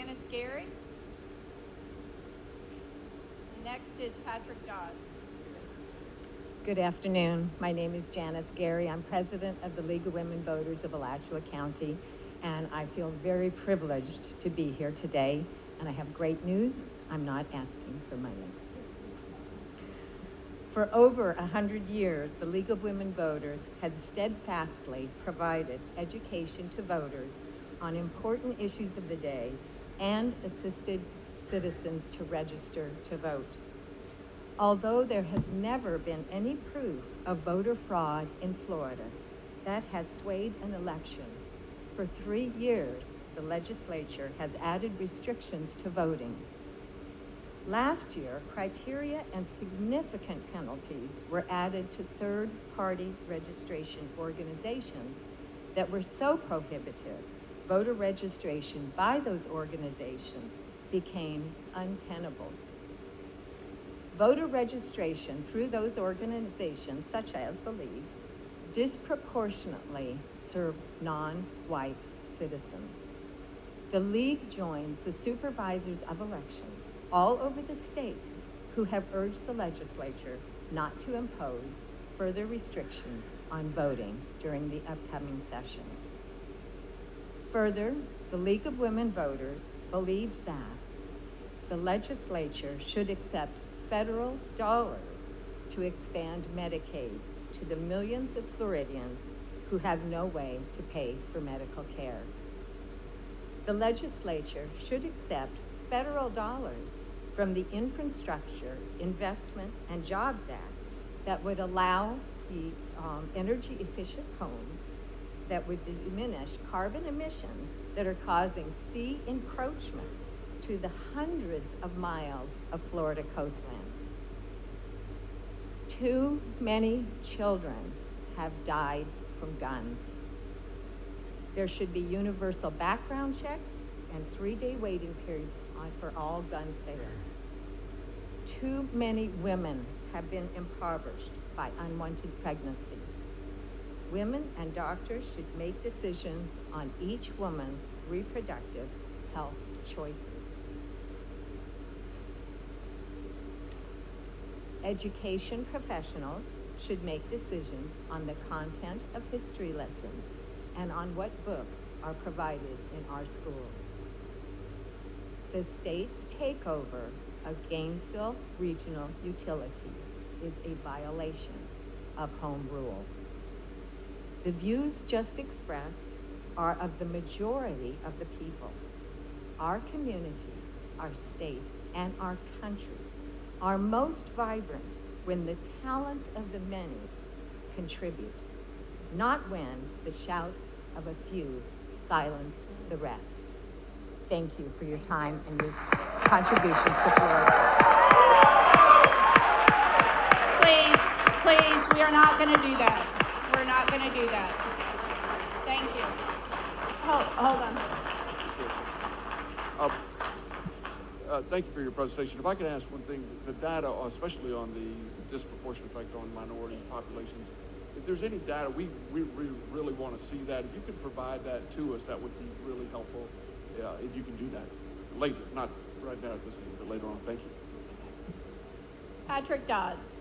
Janice Garry. Next is Patrick Dodds. Good afternoon. My name is Janice Garry. I'm president of the League of Women Voters of Alachua County, and I feel very privileged to be here today. And I have great news. I'm not asking for money. For over 100 years, the League of Women Voters has steadfastly provided education to voters on important issues of the day and assisted citizens to register to vote. Although there has never been any proof of voter fraud in Florida that has swayed an election, for 3 years, the legislature has added restrictions to voting. Last year, criteria and significant penalties were added to third-party registration organizations that were so prohibitive, voter registration by those organizations became untenable. Voter registration through those organizations, such as the League, disproportionately serve non-white citizens. The League joins the supervisors of elections all over the state who have urged the legislature not to impose further restrictions on voting during the upcoming session. Further, the League of Women Voters believes that the legislature should accept federal dollars to expand Medicaid to the millions of Floridians who have no way to pay for medical care. The legislature should accept federal dollars from the Infrastructure Investment and Jobs Act that would allow the energy efficient homes that would diminish carbon emissions that are causing sea encroachment to the hundreds of miles of Florida coastlands. Too many children have died from guns. There should be universal background checks and 3-day waiting periods for all gun sales. Too many women have been impoverished by unwanted pregnancies. Women and doctors should make decisions on each woman's reproductive health choices. Education professionals should make decisions on the content of history lessons and on what books are provided in our schools. The state's takeover of Gainesville Regional Utilities is a violation of home rule. The views just expressed are of the majority of the people. Our communities, our state, and our country are most vibrant when the talents of the many contribute, not when the shouts of a few silence the rest. Thank you for your time and your contributions to Florida. Please, we are not going to do that. We're not going to do that. Thank you. Hold on. Thank you for your presentation. If I could ask one thing, the data, especially on the disproportionate effect on minority populations, if there's any data, we really want to see that. If you could provide that to us, that would be really helpful. If you can do that later, not right now at this thing, but later on. Thank you. Patrick Dodds.